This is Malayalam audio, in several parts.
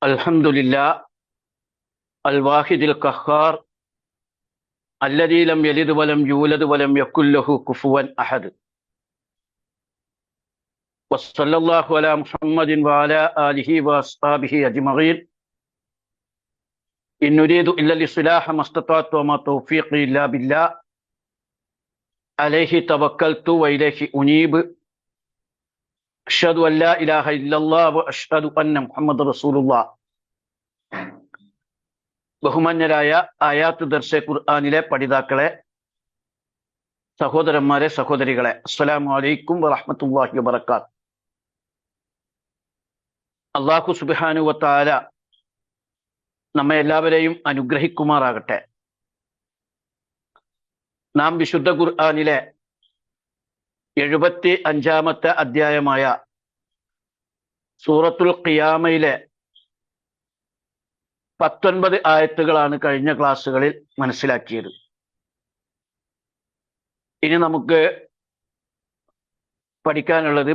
الحمد لله الواحد القهار الذي لم يلد ولم يولد ولم يكن له كفوا أحد وصلى الله على محمد وعلى آله وأصحابه أجمعين إن نريد إلا الإصلاح ما استطعت وما توفيقي إلا بالله عليه توكلت وإليه أنيب أشهد أن لا إله إلا الله وأشهد أن محمد رسول الله. ബഹുമാന്യരായ ആയാത്ത് ദർസെ ഖുർആനിലെ പഠിതാക്കളെ, സഹോദരന്മാരെ, സഹോദരികളെ, അസ്സലാമു അലൈക്കും വറഹ്മത്തുള്ളാഹി വബറകാത്ത്. അല്ലാഹു സുബ്ഹാനഹു വ തആല നമ്മെ എല്ലാവരെയും അനുഗ്രഹിക്കുമാറാകട്ടെ. നാം വിശുദ്ധ ഖുർആനിലെ 75-ാമത്തെ അധ്യായമായ സൂറത്തുൽ ഖിയാമയിലെ 19 ആയത്തുകളാണ് കഴിഞ്ഞ ക്ലാസ്സുകളിൽ മനസ്സിലാക്കിയത്. ഇനി നമുക്ക് പഠിക്കാനുള്ളത്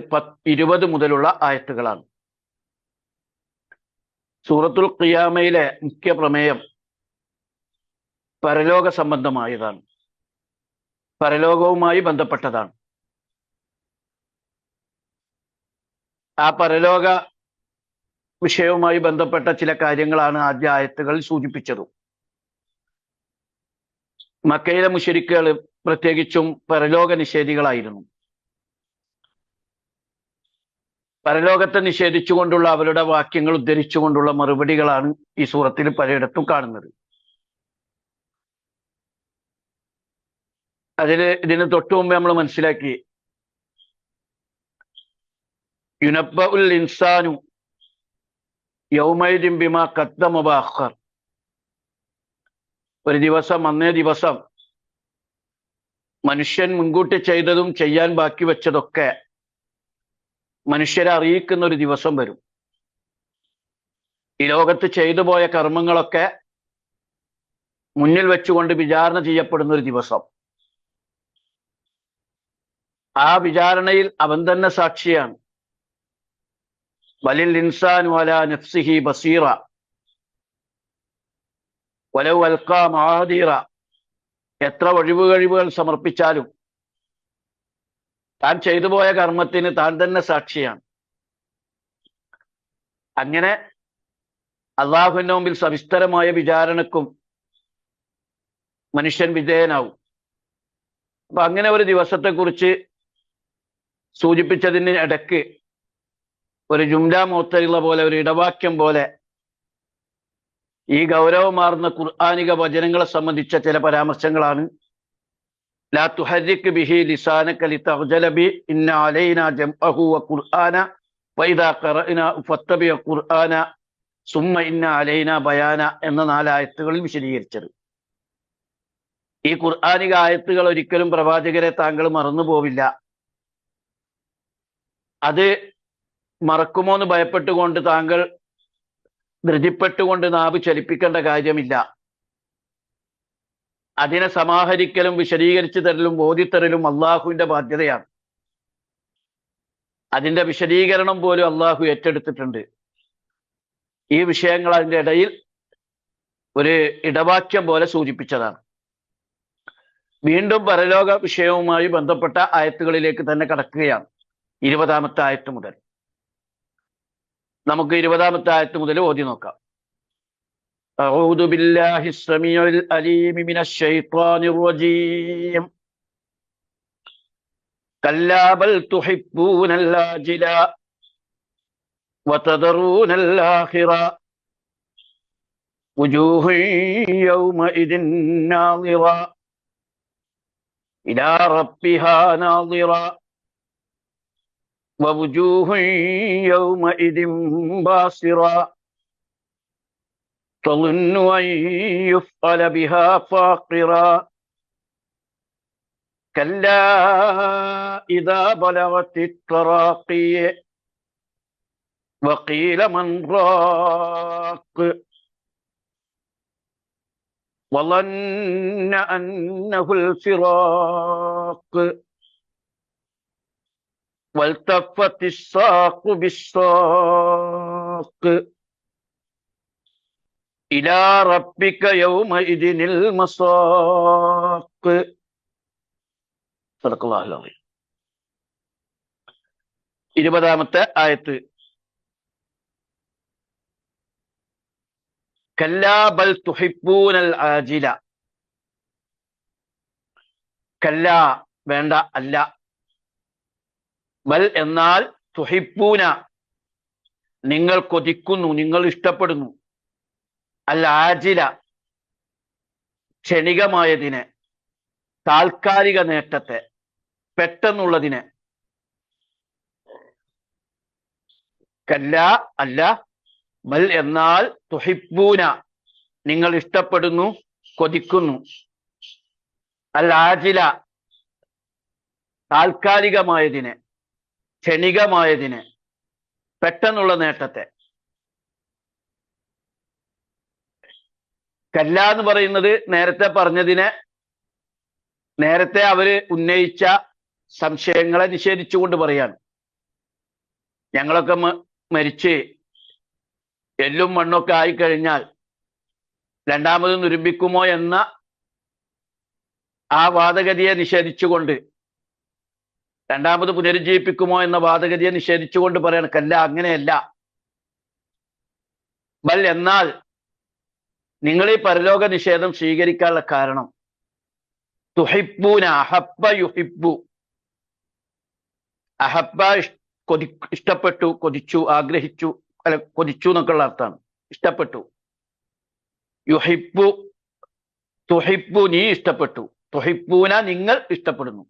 20 മുതലുള്ള ആയത്തുകളാണ്. സൂറത്തുൽ ഖിയാമയിലെ മുഖ്യ പ്രമേയം പരലോക സംബന്ധമായതാണ്, പരലോകവുമായി ബന്ധപ്പെട്ടതാണ്. ആ പരലോക വിഷയവുമായി ബന്ധപ്പെട്ട ചില കാര്യങ്ങളാണ് ആദ്യ ആയത്തുകളിൽ സൂചിപ്പിച്ചത്. മക്കയിലെ മുശ്രിക്കുകൾ പ്രത്യേകിച്ചും പരലോക നിഷേധികളായിരുന്നു. പരലോകത്തെ നിഷേധിച്ചുകൊണ്ടുള്ള അവരുടെ വാക്യങ്ങൾ ഉദ്ധരിച്ചുകൊണ്ടുള്ള മറുപടികളാണ് ഈ സൂറത്തിൽ പലയിടത്തും കാണുന്നത്. ഇതിന് തൊട്ടു മുമ്പ് നമ്മൾ മനസ്സിലാക്കി, യുനബ്ബഉൽ ഇൻസാനു യൗമൈദിൻ ബിമാ ഖദ്ദമ വഅഖർ. ഒരു ദിവസം, അന്നേ ദിവസം മനുഷ്യൻ മുൻകൂട്ടി ചെയ്തതും ചെയ്യാൻ ബാക്കി വെച്ചതൊക്കെ മനുഷ്യരെ അറിയിക്കുന്ന ഒരു ദിവസം വരും. ഈ ലോകത്ത് ചെയ്തു പോയ കർമ്മങ്ങളൊക്കെ മുന്നിൽ വെച്ചുകൊണ്ട് വിചാരണ ചെയ്യപ്പെടുന്ന ഒരു ദിവസം. ആ വിചാരണയിൽ അവൻ തന്നെ സാക്ഷിയാണ്. ബലിൽ ഇൻസാനു അലാ നഫ്സിഹി ബസീറ വലൗ അൽഖാ മആദീറ. എത്ര ഒഴിവുകഴിവുകൾ സമർപ്പിച്ചാലും താൻ ചെയ്തു പോയ കർമ്മത്തിന് താൻ തന്നെ സാക്ഷിയാണ്. അങ്ങനെ അള്ളാഹുവിന്റെ മുമ്പിൽ സവിസ്തരമായ വിചാരണക്കും മനുഷ്യൻ വിധേയനാവും. അപ്പൊ അങ്ങനെ ഒരു ദിവസത്തെക്കുറിച്ച് സൂചിപ്പിച്ചതിന് ഇടയ്ക്ക് ഒരു ജുംല മുഅത്തരിള പോലെ, ഒരു ഇടവാക്യം പോലെ ഈ ഗൗരവമാർന്ന ഖുർആനിക വചനങ്ങളെ സംബന്ധിച്ച ചില പരാമർശങ്ങളാണ്. ലാ തുഹർരിക് ബിഹി ലിസാനക ലിതഅ്ജല ബി ഇന്ന അലൈനാ ജംഅഹു വഖുർആന വഇദാ ഖറഅനാഹു ഫത്തബിഅ ഖുർആന സുമ്മ ഇന്ന അലൈനാ ബയാന എന്ന 4 ആയത്തുകളിൽ വിശദീകരിച്ചത്. ഈ ഖുർആനിക ആയത്തുകൾ ഒരിക്കലും പ്രവാചകരെ താങ്കൾ മറന്നു പോവില്ല. അത് മറക്കുമോ എന്ന് ഭയപ്പെട്ടുകൊണ്ട് താങ്കൾ ധൃതിപ്പെട്ടുകൊണ്ട് നാവ് ചലിപ്പിക്കേണ്ട കാര്യമില്ല. അതിനെ സമാഹരിക്കലും വിശദീകരിച്ചു തരലും ബോധിത്തരലും അള്ളാഹുവിന്റെ ബാധ്യതയാണ്. അതിന്റെ വിശദീകരണം പോലും അള്ളാഹു ഏറ്റെടുത്തിട്ടുണ്ട്. ഈ വിഷയങ്ങൾ അതിൻ്റെ ഇടയിൽ ഒരു ഇടവാക്യം പോലെ സൂചിപ്പിച്ചതാണ്. വീണ്ടും പരലോക വിഷയവുമായി ബന്ധപ്പെട്ട ആയത്തുകളിലേക്ക് തന്നെ കടക്കുകയാണ്. 20-ാമത്തെ ആയത്ത് മുതൽ നമുക്ക് 20-ാമത്തെ ആയത്ത് മുതൽ ഓതി നോക്കാം. അഊദു ബില്ലാഹി സ്സമീഉൽ അലീം മിനശ് ശൈത്വാനിർ റജീം. കല്ലാ ബൽ തുഹിബ്ബൂനൽ ആജില വതദറൂനൽ ആഖിറ വുജൂഹു യൗമഇദിൻ നാളിറ ഇലാ റബ്ബിഹാ നാളിറ ووجوه يومئذ باصرة تظن أن يفعل بها فاقرة كلا إذا بلغت التراقي وقيل من راق وظن أنه الفراق والتفت الساق بالساق ഇലാ റബ്ബിക യൗമഇദിനിൽ മസാഖ്. സദഖല്ലാഹുൽ അസീം. 20-ാമത്തെ ആയത്ത്. കല്ലാ ബൽ തുഹിബ്ബൂനൽ ആജില. കല്ലാ വേണ്ട, അല്ല. ബൽ എന്നാൽ, തുഹിബ്ബൂന നിങ്ങൾ കൊതിക്കുന്നു, നിങ്ങൾ ഇഷ്ടപ്പെടുന്നു, അൽ ആജില ക്ഷണികമായതിനെ, താൽക്കാലിക നേട്ടത്തെ, പെട്ടെന്നുള്ളതിനെ. കല്ല അല്ല, ബൽ എന്നാൽ, തുഹിബ്ബൂന നിങ്ങൾ ഇഷ്ടപ്പെടുന്നു, കൊതിക്കുന്നു, അൽ ആജില താൽക്കാലികമായതിനെ, ക്ഷണികമായതിനെ, പെട്ടെന്നുള്ള നേട്ടത്തെ. കല്ല എന്ന് പറയുന്നത് നേരത്തെ പറഞ്ഞതിനെ, നേരത്തെ അവര് ഉന്നയിച്ച സംശയങ്ങളെ നിഷേധിച്ചുകൊണ്ട് പറയാണ്. ഞങ്ങളൊക്കെ മരിച്ച് എല്ലും മണ്ണൊക്കെ ആയിക്കഴിഞ്ഞാൽ രണ്ടാമത് നുരുമ്പിക്കുമോ എന്ന ആ വാദഗതിയെ നിഷേധിച്ചുകൊണ്ട്, രണ്ടാമത് പുനരുജ്ജീവിപ്പിക്കുമോ എന്ന വാദഗതിയെ നിഷേധിച്ചുകൊണ്ട് പറയാണ് കല്ല, അങ്ങനെയല്ല. ബൽ എന്നാൽ, നിങ്ങൾ ഈ പരലോക നിഷേധം സ്വീകരിക്കാനുള്ള കാരണം തുഹിബ്ബൂന, അഹബ്ബ യുഹിബ്ബു, അഹബ്ബ ഇഷ്ടപ്പെട്ടു, കൊതിച്ചു, ആഗ്രഹിച്ചു, അല്ല കൊതിച്ചു എന്നൊക്കെയുള്ള അർത്ഥമാണ്. ഇഷ്ടപ്പെട്ടു. യുഹിബ്ബു, തുഹിബ്ബു നീ ഇഷ്ടപ്പെട്ടു, തുഹിബ്ബൂന നിങ്ങൾ ഇഷ്ടപ്പെടുന്നു.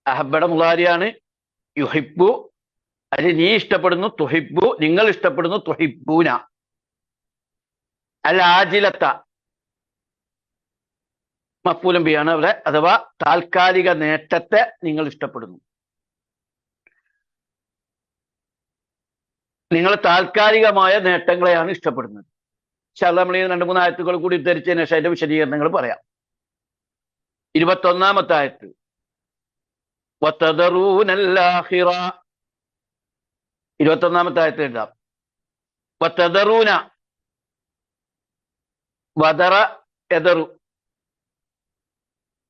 അഹബ്ബയുടെ മുളാരിയാണ് യുഹിബ്ബു, അത് നീ ഇഷ്ടപ്പെടുന്നു, തുഹിബ്ബു നിങ്ങൾ ഇഷ്ടപ്പെടുന്നു, തുഹിബ്ബൂന. അൽ ആജിലത്ത മഫ്ഊലും ബിയാണ് അവിടെ, അഥവാ താൽക്കാലിക നേട്ടത്തെ നിങ്ങൾ ഇഷ്ടപ്പെടുന്നു. നിങ്ങൾ താൽക്കാലികമായ നേട്ടങ്ങളെയാണ് ഇഷ്ടപ്പെടുന്നത്. പക്ഷെ നമ്മൾ ഈ 2-3 ആയത്തുകൾ കൂടി ഉദ്ധരിച്ചതിന് ശേഷം അതിന്റെ വിശദീകരണങ്ങൾ പറയാം. 21-ാമത്തെ ആയത്ത്. വതദറൂനൽ ആഖിറ. 21-ാമത്തെ ആയത്ത് എഴുതാം. വതദറൂന, വദറ എദറു,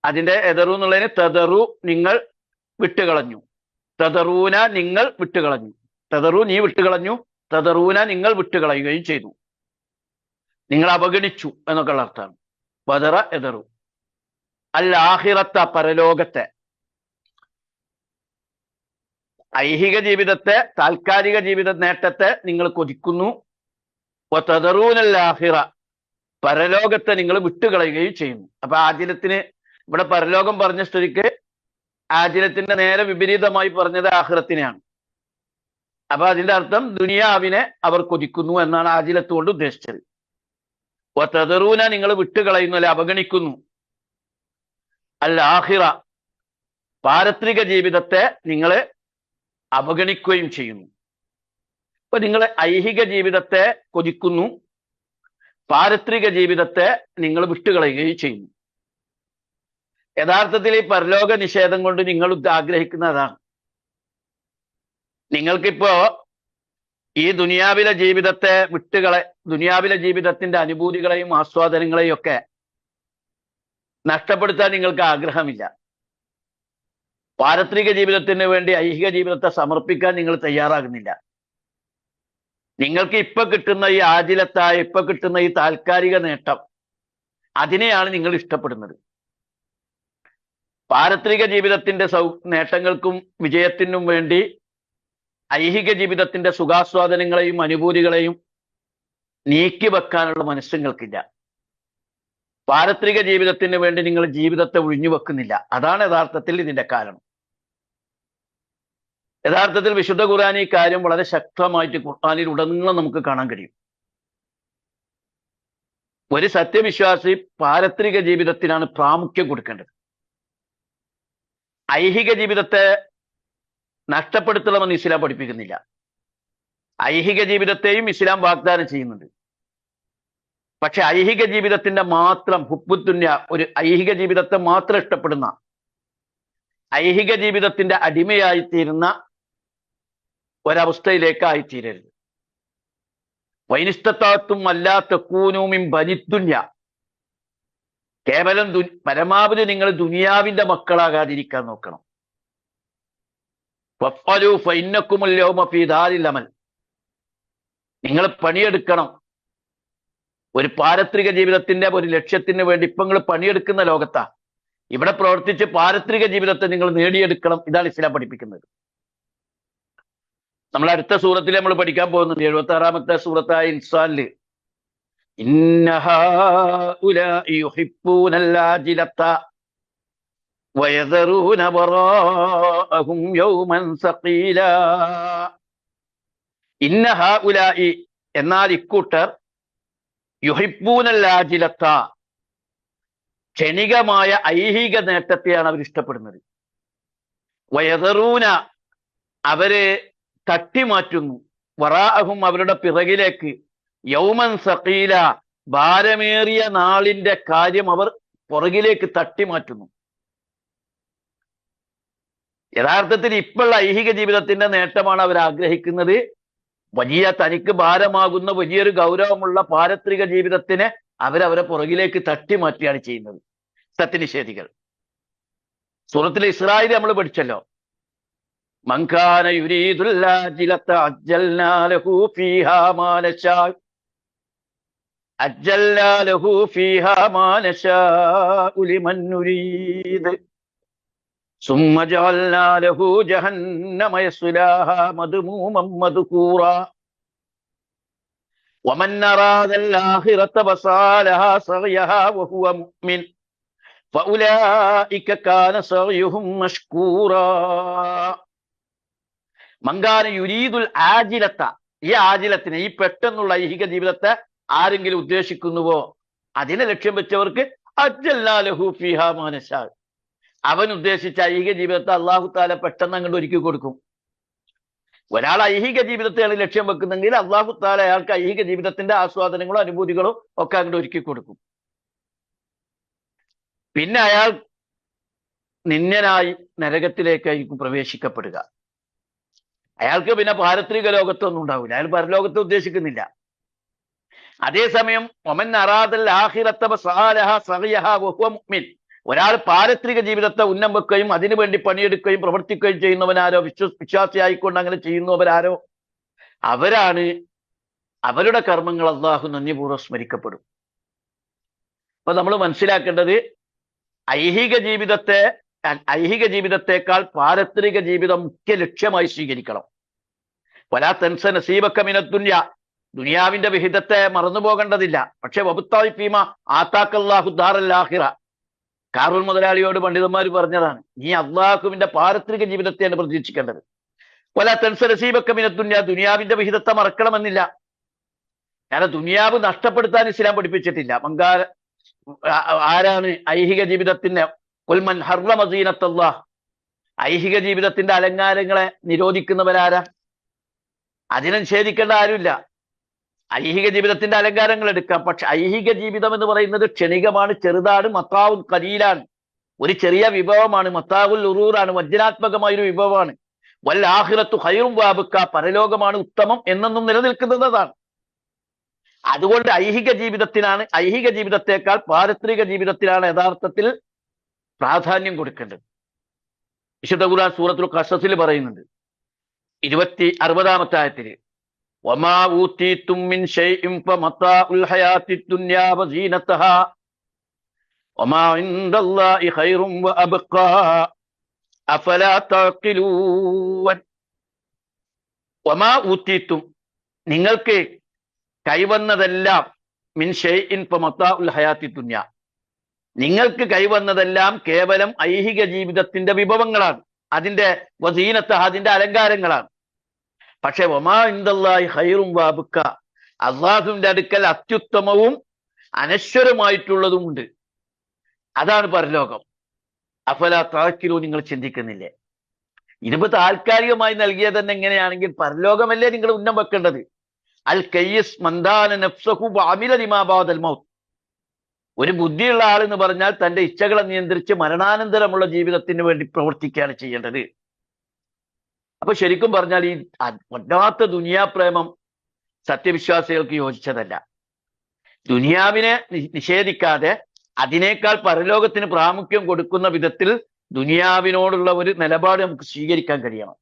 അതിന്റെ എദറു എന്നുള്ളതിന് തദറു നിങ്ങൾ വിട്ടുകളഞ്ഞു, തദറൂന നിങ്ങൾ വിട്ടുകളഞ്ഞു, തദറു നീ വിട്ടുകളഞ്ഞു, തദറൂന നിങ്ങൾ വിട്ടുകളയുകയും ചെയ്തു, നിങ്ങൾ അവഗണിച്ചു എന്നൊക്കെയുള്ള അർത്ഥമാണ്. വദറ എദറു. അൽ ആഖിറത്ത പരലോകത്തെ, ഐഹിക ജീവിതത്തെ, താൽക്കാലിക ജീവിത നേട്ടത്തെ നിങ്ങൾ കൊതിക്കുന്നു. വതദറൂനൽ ആഖിറ പരലോകത്തെ നിങ്ങൾ വിട്ടുകളയുകയും ചെയ്യുന്നു. അപ്പൊ ആജിലത്തിന് ഇവിടെ പരലോകം പറഞ്ഞ സ്ഥിതിക്ക് ആജിലത്തിന്റെ നേരെ വിപരീതമായി പറഞ്ഞത് ആഖിറത്തിനെയാണ്. അപ്പൊ അതിന്റെ അർത്ഥം ദുനിയാവിനെ അവർ കൊതിക്കുന്നു എന്നാണ് ആജിലത്ത് കൊണ്ട് ഉദ്ദേശിച്ചത്. വതദറൂന നിങ്ങൾ വിട്ടുകളയുന്നു, അല്ലെ അവഗണിക്കുന്നു, അൽ ആഖിറ പാരത്രിക ജീവിതത്തെ നിങ്ങൾ അവഗണിക്കുകയും ചെയ്യുന്നു. അപ്പൊ നിങ്ങൾ ഐഹിക ജീവിതത്തെ കൊതിക്കുന്നു, പാരത്രിക ജീവിതത്തെ നിങ്ങൾ വിട്ടുകളയുകയും ചെയ്യുന്നു. യഥാർത്ഥത്തിൽ ഈ പരലോക നിഷേധം കൊണ്ട് നിങ്ങൾ ആഗ്രഹിക്കുന്നതാണ്. നിങ്ങൾക്കിപ്പോ ഈ ദുനിയാവിലെ ജീവിതത്തെ ദുനിയാവിലെ ജീവിതത്തിന്റെ അനുഭൂതികളെയും ആസ്വാദനങ്ങളെയും ഒക്കെ നഷ്ടപ്പെടുത്താൻ നിങ്ങൾക്ക് ആഗ്രഹമില്ല. പാരത്രിക ജീവിതത്തിന് വേണ്ടി ഐഹിക ജീവിതത്തെ സമർപ്പിക്കാൻ നിങ്ങൾ തയ്യാറാകുന്നില്ല. നിങ്ങൾക്ക് ഇപ്പൊ കിട്ടുന്ന ഈ ആജിലത്തായ, ഇപ്പൊ കിട്ടുന്ന ഈ താൽക്കാലിക നേട്ടം, അതിനെയാണ് നിങ്ങൾ ഇഷ്ടപ്പെടുന്നത്. പാരത്രിക ജീവിതത്തിന്റെ നേട്ടങ്ങൾക്കും വിജയത്തിനും വേണ്ടി ഐഹിക ജീവിതത്തിന്റെ സുഖാസ്വാദനങ്ങളെയും അനുഭൂതികളെയും നീക്കി വെക്കാനുള്ള മനസ്സ് നിങ്ങൾക്കില്ല. പാരത്രിക ജീവിതത്തിന് വേണ്ടി നിങ്ങൾ ജീവിതത്തെ ഒഴിഞ്ഞു വെക്കുന്നില്ല. അതാണ് യഥാർത്ഥത്തിൽ ഇതിന്റെ കാരണം. യഥാർത്ഥത്തിൽ വിശുദ്ധ ഖുർആൻ ഈ കാര്യം വളരെ ശക്തമായിട്ട് ഖുർആനിൽ ഉടനീളം നമുക്ക് കാണാൻ കഴിയും. ഒരു സത്യവിശ്വാസി പാരത്രിക ജീവിതത്തിനാണ് പ്രാമുഖ്യം കൊടുക്കേണ്ടത്. ഐഹിക ജീവിതത്തെ നഷ്ടപ്പെടുത്തണമെന്ന് ഇസ്ലാം പഠിപ്പിക്കുന്നില്ല. ഐഹിക ജീവിതത്തെയും ഇസ്ലാം വാഗ്ദാനം ചെയ്യുന്നുണ്ട്. പക്ഷെ ഐഹിക ജീവിതത്തിന്റെ മാത്രം ഹുബ്ബുദ്ദുന്യ, ഒരു ഐഹിക ജീവിതത്തെ മാത്രം ഇഷ്ടപ്പെടുന്ന, ഐഹിക ജീവിതത്തിന്റെ അടിമയായിത്തീരുന്ന ഒരവസ്ഥയിലേക്ക് ആയിത്തീരരുത്. വൈനിസ്തത്താത്തും അല്ലാത്ത കൂനൂമിൻ ബനിത്തുന്യ, കേവലം പരമാവധി നിങ്ങൾ ദുനിയാവിന്റെ മക്കളാകാതിരിക്കാൻ നോക്കണം. ഫഫ്അലൂ ഫഇന്നക്കുമുൽ യൗമ ഫീ ദാരിൽ അമൽ, നിങ്ങൾ പണിയെടുക്കണം. ഒരു പാരത്രിക ജീവിതത്തിന്റെ ഒരു ലക്ഷ്യത്തിന് വേണ്ടി ഇപ്പൊ നിങ്ങൾ പണിയെടുക്കുന്ന ലോകത്താ. ഇവിടെ പ്രവർത്തിച്ച് പാരത്രിക ജീവിതത്തെ നിങ്ങൾ നേടിയെടുക്കണം. ഇതാണ് ഇസ്ലാം പഠിപ്പിക്കുന്നത്. നമ്മൾ അടുത്ത സൂറത്തിൽ നമ്മൾ പഠിക്കാൻ പോകുന്നുണ്ട്, 76-ാമത്തെ സൂറത്തായ ഇൻസാനില്, ഇന്ന ഹൗലാഇ യുഹിബ്ബൂനൽ ആജിലത വയദറൂന വറാഅഹും യൗമൻ സഖീലാ. ഇന്ന ഹൗലാഇ, എന്നാൽ ഇക്കൂട്ടർ, യുഹിബ്ബൂനൽ ആജിലത, ക്ഷണികമായ ഐഹിക നേട്ടത്തെയാണ് അവർ ഇഷ്ടപ്പെടുന്നത്. വയദറൂന, അവരെ തട്ടിമാറ്റുന്നു, വറാഅഹും, അവരുടെ പിറകിലേക്ക്, യൗമൻ സഖീല, ഭാരമേറിയ നാളിന്റെ കാര്യം അവർ പുറകിലേക്ക് തട്ടിമാറ്റുന്നു. യഥാർത്ഥത്തിൽ ഇപ്പോഴുള്ള ഐഹിക ജീവിതത്തിന്റെ നേട്ടമാണ് അവർ ആഗ്രഹിക്കുന്നത്. വലിയ തനിക്ക് ഭാരമാകുന്ന വലിയൊരു ഗൗരവമുള്ള പാരത്രിക ജീവിതത്തിനെ അവരവരെ പുറകിലേക്ക് തട്ടിമാറ്റിയാണ് ചെയ്യുന്നത് സത്യനിഷേധികൾ. സൂറത്തിൽ ഇസ്രായേൽ നമ്മൾ പഠിച്ചല്ലോ, മൻകാന യുരീദുൽ ആജിലത അജ്ജൽനാ ലഹു ഫീഹാ മാ നശാ, അജ്ജൽനാ ലഹു ഫീഹാ മാ നശാ ലിമൻ നുരീദ് സുമ്മ ജഅൽനാ ലഹു ജഹന്നമ യസ്ലാഹാ മദ്മൂമൻ മദ്കൂറാ വമൻ അറാദൽ ആഖിറത വസാലഹാ സഅയഹാ വഹുവ മുഅ്മിൻ ഫഉലൈക കാന സഅയുഹും മഷ്കൂറാ. മങ്കാന യുരീദുൽ ആജിലത, ഈ ആജിലത്തിനെ, ഈ പെട്ടെന്നുള്ള ഐഹിക ജീവിതത്തെ ആരെങ്കിലും ഉദ്ദേശിക്കുന്നുവോ അതിനെ ലക്ഷ്യം വെച്ചവർക്ക് അജ്ജൽനാ ലഹു ഫീഹാ മാ നശാ, അവൻ ഉദ്ദേശിച്ച ഐഹിക ജീവിതത്തെ അള്ളാഹു താല പെട്ടെന്ന് അങ്ങോട്ട് ഒരുക്കി കൊടുക്കും. ഒരാൾ ഐഹിക ജീവിതത്തെയാണ് ലക്ഷ്യം വെക്കുന്നെങ്കിൽ അള്ളാഹു താല അയാൾക്ക് ഐഹിക ജീവിതത്തിന്റെ ആസ്വാദനങ്ങളോ അനുഭൂതികളോ ഒക്കെ അങ്ങോട്ട് ഒരുക്കി കൊടുക്കും. പിന്നെ അയാൾ നിന്ദനായി നരകത്തിലേക്കായിരിക്കും പ്രവേശിക്കപ്പെടുക. അയാൾക്ക് പിന്നെ പാരത്രിക ലോകത്തൊന്നും ഉണ്ടാവില്ല, അയാൾ പരലോകത്തെ ഉദ്ദേശിക്കുന്നില്ല. അതേസമയം വമൻ അറാദൽ ആഖിറത വസഅലഹാ സഅയഹാ വഹുവ മുഅ്മിൻ, ഒരാൾ പാരത്രിക ജീവിതത്തെ ഉന്നം വെക്കുകയും അതിനുവേണ്ടി പണിയെടുക്കുകയും പ്രവർത്തിക്കുകയും ചെയ്യുന്നവനാരോ, വിശ്വാസിയായിക്കൊണ്ട് അങ്ങനെ ചെയ്യുന്നവരാരോ, അവരാണ്, അവരുടെ കർമ്മങ്ങൾ അള്ളാഹു നന്ദിപൂർവ്വം സ്മരിക്കപ്പെടും. അപ്പൊ നമ്മൾ മനസ്സിലാക്കേണ്ടത്, ഐഹിക ജീവിതത്തെക്കാൾ പാരത്രിക ജീവിതം മുഖ്യ ലക്ഷ്യമായി സ്വീകരിക്കണം. വലാ തൻസ നസീബക മിനദ് ദുനിയ, ദുനിയാവിന്റെ വിഹിതത്തെ മറന്നു പോകേണ്ടതില്ല. പക്ഷെ വബുത്തായി ഫീമ ആതാക്കല്ലാഹു ദാറൽ ആഖിറ, കാറൂൻ മുതലാളിയോട് പണ്ഡിതന്മാർ പറഞ്ഞതാണ്, നീ അള്ളാഹുവിന്റെ പാരത്രിക ജീവിതത്തെയാണ് പ്രതീക്ഷിക്കേണ്ടത്. വലാ തൻസ നസീബക മിനദ് ദുനിയ, ദുനിയാവിന്റെ വിഹിതത്തെ മറക്കണമെന്നില്ല. കാരണം ദുനിയാവ് നഷ്ടപ്പെടുത്താൻ ഇസ്ലാം പഠിപ്പിച്ചിട്ടില്ല. ആരാണ് ഐഹിക ജീവിതത്തിന്റെ കുൽമൻ ഹർറമ സീനത്തല്ലാഹ്, ഐഹിക ജീവിതത്തിന്റെ അലങ്കാരങ്ങളെ നിരോധിക്കുന്നവരാരാ? അതിനെ നിഷേധിക്കേണ്ട ആരുമില്ല. ഐഹിക ജീവിതത്തിന്റെ അലങ്കാരങ്ങൾ എടുക്കാം, പക്ഷെ ഐഹിക ജീവിതം എന്ന് പറയുന്നത് ക്ഷണികമാണ്, ചെറുതാണ്, മത്താവുൽ ഖലീലാണ്, ഒരു ചെറിയ വിഭവമാണ്, മത്താവുൽ ഉറൂറാണ്, വജ്രാത്മകമായൊരു വിഭവമാണ്. വൽ ആഖിറത്തു ഖൈറും വഅബ്ഖ, പരലോകമാണ് ഉത്തമം, എന്നെന്നും നിലനിൽക്കുന്നതാണ്. അതുകൊണ്ട് ഐഹിക ജീവിതത്തെക്കാൾ പാരത്രിക ജീവിതത്തിലാണ് യഥാർത്ഥത്തിൽ പ്രാധാന്യം കൊടുക്കേണ്ടത്. വിശുദ്ധ ഖുർആൻ സൂറത്തുൽ ഖസസിൽ പറയുന്നുണ്ട്, 60-ാമത്തെ ആയത്തിൽ, വമാ ഊതീതും മിൻ ശൈഇൻ ഫമതാഉൽ ഹയാത്തിദ് ദുനിയാ വസീനതഹാ വമാ ഇൻദല്ലാഹി ഖൈറും വഅബ്ഖാ അഫലാ തഅഖിലൂൻ. വമാ ഊതീതും, നിങ്ങൾക്ക് കൈവന്നതെല്ലാം, മിൻ ഷൈഇൻ ഫമതാഉൽ ഹയാത്തിദ് ദുനിയ, നിങ്ങൾക്ക് കൈവന്നതെല്ലാം കേവലം ഐഹിക ജീവിതത്തിന്റെ വിഭവങ്ങളാണ്, അതിന്റെ വസീനതഹ, അതിന്റെ അലങ്കാരങ്ങളാണ്. പക്ഷെ വമാ ഇൻദല്ലാഹി ഖൈറും വഅബ്ഖ, അള്ളാഹുവിന്റെ അടുക്കൽ അത്യുത്തമവും അനശ്വരമായിട്ടുള്ളതുമുണ്ട്, അതാണ് പരലോകം. അഫലാ തഅഖിലൂൻ, നിങ്ങൾ ചിന്തിക്കുന്നില്ലേ? ഇതിപ്പോ താൽക്കാലികമായി നൽകിയത് തന്നെ എങ്ങനെയാണെങ്കിൽ പരലോകമല്ലേ നിങ്ങൾ ഉന്നം വെക്കേണ്ടത്. അൽ കയ്യിസ് മന്ദാന നഫ്സഹു വഅമില ലിമാ ബഅദൽ മൗത്ത്, ഒരു ബുദ്ധിയുള്ള ആൾ എന്ന് പറഞ്ഞാൽ തന്റെ ഇച്ഛകളെ നിയന്ത്രിച്ച് മരണാനന്തരമുള്ള ജീവിതത്തിന് വേണ്ടി പ്രവർത്തിക്കുകയാണ് ചെയ്യേണ്ടത്. അപ്പൊ ശരിക്കും പറഞ്ഞാൽ ഈ വല്ലാത്ത ദുനിയാ പ്രേമം സത്യവിശ്വാസികൾക്ക് യോജിച്ചതല്ല. ദുനിയാവിനെ നിഷേധിക്കാതെ അതിനേക്കാൾ പരലോകത്തിന് പ്രാമുഖ്യം കൊടുക്കുന്ന വിധത്തിൽ ദുനിയാവിനോടുള്ള ഒരു നിലപാട് നമുക്ക് സ്വീകരിക്കാൻ കഴിയണം.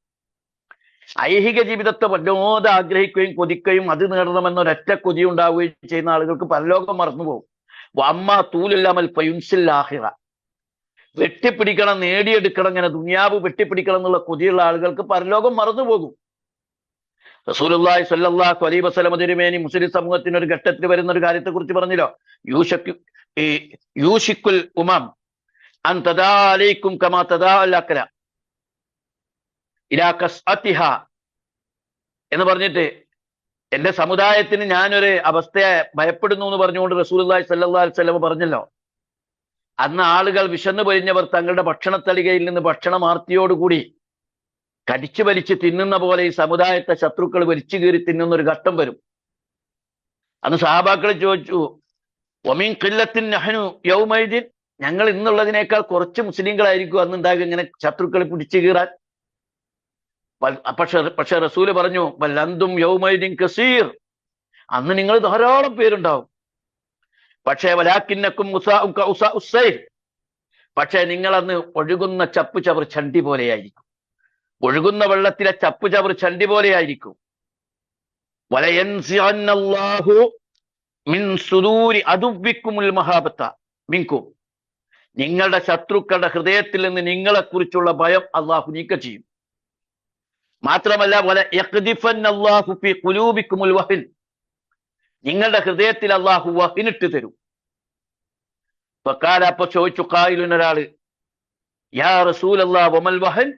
ഐഹിക ജീവിതത്തെ വല്ലാതെ ആഗ്രഹിക്കുകയും കൊതിക്കുകയും അത് നേടണമെന്നൊരൊറ്റ കൊതി ഉണ്ടാവുകയും ചെയ്യുന്ന ആളുകൾക്ക് പരലോകം മറന്നുപോകും. അമ്മ തൂലില്ലാമൽ പയുൻസില്ലാഹിറ, വെട്ടിപ്പിടിക്കണം, നേടിയെടുക്കണം, ഇങ്ങനെ ദുനിയാവ് വെട്ടിപ്പിടിക്കണം എന്നുള്ള കൊതിയുള്ള ആളുകൾക്ക് പരലോകം മറന്നുപോകും. റസൂലുള്ളാഹി സ്വല്ലല്ലാഹു അലൈഹി വസല്ലം തിരുമേനി മുസ്ലിം സമൂഹത്തിന് ഒരു ഘട്ടത്തിൽ വരുന്ന ഒരു കാര്യത്തെ കുറിച്ച് പറഞ്ഞല്ലോ, യൂഷിക്കുൽ ഉമം അൻ തദാ അലൈക്കും കമാ തദാ അൽ അക്ല ഇലാ കസ്അതിഹ എന്ന് പറഞ്ഞിട്ട് എന്റെ സമുദായത്തിന് ഞാനൊരു അവസ്ഥയെ ഭയപ്പെടുന്നു എന്ന് പറഞ്ഞുകൊണ്ട് റസൂലുള്ളാഹി സ്വല്ലല്ലാഹു അലൈഹി വസല്ലം പറഞ്ഞല്ലോ. അന്ന് ആളുകൾ വിശന്നു പൊരിഞ്ഞവർ തങ്ങളുടെ ഭക്ഷണത്തളികയിൽ നിന്ന് ഭക്ഷണമാർത്തിയോടുകൂടി കടിച്ചു വലിച്ച് തിന്നുന്ന പോലെ ഈ സമുദായത്തെ ശത്രുക്കൾ വലിച്ചു കീറി തിന്നുന്ന ഒരു ഘട്ടം വരും. അന്ന് സഹാബാക്കൾ ചോദിച്ചു, ഒമീൻ ഖില്ലത്തിൻ നഹ്നു യൗമൈദിൻ, ഞങ്ങൾ ഇന്നുള്ളതിനേക്കാൾ കുറച്ച് മുസ്ലിങ്ങളായിരിക്കും അന്നുണ്ടാകുക ഇങ്ങനെ ശത്രുക്കളെ പിടിച്ചു കീറാൻ. പക്ഷെ റസൂല് പറഞ്ഞു, വല്ലന്തും യൗമൈദിൻ കസീർ, അന്ന് നിങ്ങൾ ധാരാളം പേരുണ്ടാവും. പക്ഷേ വലാക്കിന്നക്കും പക്ഷേ നിങ്ങൾ അന്ന് ഒഴുകുന്ന ചപ്പു ചവർ ചണ്ടി പോലെയായിരിക്കും. ഒഴുകുന്ന വെള്ളത്തിലെ ചപ്പു ചവർ ചണ്ടി പോലെയായിരിക്കും. വലയൻസിഅന്നല്ലാഹു മിൻ സുദൂരി അദുവ്വിക്കുമുൽ മഹാബത്ത മിൻകും, നിങ്ങളുടെ ശത്രുക്കളുടെ ഹൃദയത്തിൽ നിന്ന് നിങ്ങളെക്കുറിച്ചുള്ള ഭയം അള്ളാഹു നീക്കം ചെയ്യും. മാത്രമല്ല വലയഖ്ദിഫന്നല്ലാഹു ഫീ ഖുലൂബിക്കുമുൽ വഹൻ, നിങ്ങളുടെ ഹൃദയത്തിൽ അള്ളാഹു വഹിനിട്ട് തരും. അപ്പൊ ചോദിച്ചു ഖായിലുൻ, ഒരാള്, യാ റസൂലല്ലാഹ് വമൽ വഹൻ,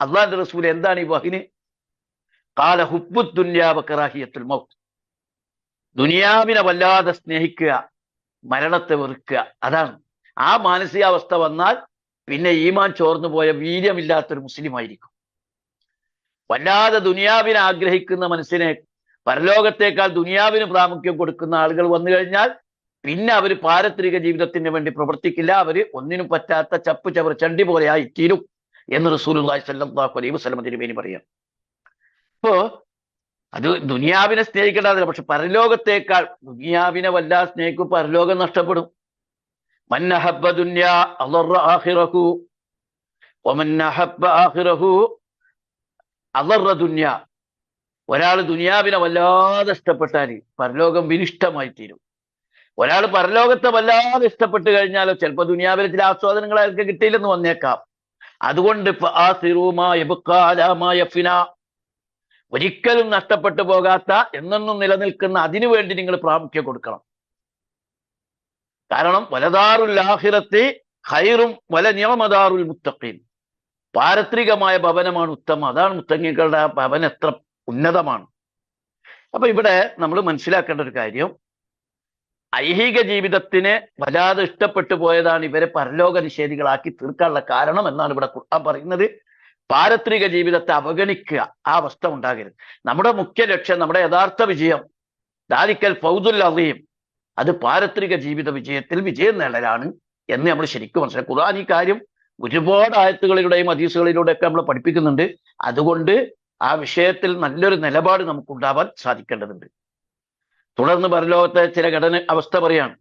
അള്ളാഹുവിന്റെ റസൂൽ എന്താണ് ഈ വഹിന്? ഖാല ഹുബ്ബുദ് ദുനിയാ വകറാഹിയത്തുൽ മൗത്ത്, ദുനിയാവിനെ വല്ലാതെ സ്നേഹിക്കുക, മരണത്തെ വെറുക്കുക. അതാണ്. ആ മാനസികാവസ്ഥ വന്നാൽ പിന്നെ ഈമാൻ ചോർന്നു പോയ വീര്യമില്ലാത്തൊരു മുസ്ലിം ആയിരിക്കും. വല്ലാതെ ദുനിയാവിനെ ആഗ്രഹിക്കുന്ന മനസ്സിനെ പരലോകത്തേക്കാൾ ദുനിയാവിന് പ്രാമുഖ്യം കൊടുക്കുന്ന ആളുകൾ വന്നു കഴിഞ്ഞാൽ പിന്നെ അവർ പാരത്രിക ജീവിതത്തിന് വേണ്ടി പ്രവർത്തിക്കില്ല. അവര് ഒന്നിനും പറ്റാത്ത ചപ്പു ചവർ ചണ്ടി പോലെയായി തീരും എന്ന് റസൂലുള്ളാഹി സ്വല്ലല്ലാഹു അലൈഹി വസല്ലം തിരുമേനി പറയാം. അപ്പോ അത് ദുനിയാവിനെ സ്നേഹിക്കേണ്ടതില്ല, പക്ഷെ പരലോകത്തേക്കാൾ ദുനിയാവിനെ വല്ലാതെ സ്നേഹിക്കും, പരലോകം നഷ്ടപ്പെടും. മൻ അഹബ്ബ ദുനിയാ അളറ ആഖിറഹു വമൻ അഹബ്ബ ആഖിറഹു അളറ ദുനിയാ, ഒരാൾ ദുനിയാവിനെ വല്ലാതെ ഇഷ്ടപ്പെട്ടാൽ പരലോകം വിനിഷ്ടമായി തീരും. ഒരാൾ പരലോകത്തെ വല്ലാതെ ഇഷ്ടപ്പെട്ട് കഴിഞ്ഞാലോ ചിലപ്പോൾ ദുനിയാവിലെ ചില ആസ്വാദനങ്ങൾ അയാൾക്ക് കിട്ടിയില്ലെന്ന് വന്നേക്കാം. അതുകൊണ്ട് ഒരിക്കലും നഷ്ടപ്പെട്ടു പോകാത്ത, എന്നെന്നും നിലനിൽക്കുന്ന അതിനു വേണ്ടി നിങ്ങൾ പ്രാമുഖ്യം കൊടുക്കണം. കാരണം വലദാറുൽ ആഖിറത്തി ഖൈറും വല നിഅമദാറുൽ മുത്തഖീൻ, പാരത്രികമായ ഭവനമാണ് ഉത്തമം. അതാണ് മുത്തഖീങ്ങളുടെ ഭവനം, എത്ര ഉന്നതമാണ്. അപ്പൊ ഇവിടെ നമ്മൾ മനസ്സിലാക്കേണ്ട ഒരു കാര്യം, ഐഹിക ജീവിതത്തിന് വല്ലാതെ ഇഷ്ടപ്പെട്ടു പോയതാണ് ഇവരെ പരലോക നിഷേധികളാക്കി തീർക്കാനുള്ള കാരണം എന്നാണ് ഇവിടെ ഖുർആൻ പറയുന്നത്. പാരത്രിക ജീവിതത്തെ അവഗണിക്കുക, ആ അവസ്ഥ ഉണ്ടാകരുത്. നമ്മുടെ മുഖ്യ ലക്ഷ്യം, നമ്മുടെ യഥാർത്ഥ വിജയം, ദാലിക്കൽ ഫൗസുൽ അദീം, അത് പാരത്രിക ജീവിത വിജയത്തിൽ വിജയം നേടലാണ് എന്ന് നമ്മൾ ശരിക്കും മനസ്സിലാക്കുക. ഖുർആൻ ഈ കാര്യം ഒരുപാട് ആയത്തുകളിലൂടെയും ഹദീസുകളിലൂടെയൊക്കെ നമ്മൾ പഠിപ്പിക്കുന്നുണ്ട്. അതുകൊണ്ട് ആ വിഷയത്തിൽ നല്ലൊരു നിലപാട് നമുക്കുണ്ടാവാൻ സാധിക്കേണ്ടതുണ്ട്. തുടർന്ന് പരലോകത്തെ ചില അവസ്ഥ പറയാണ്.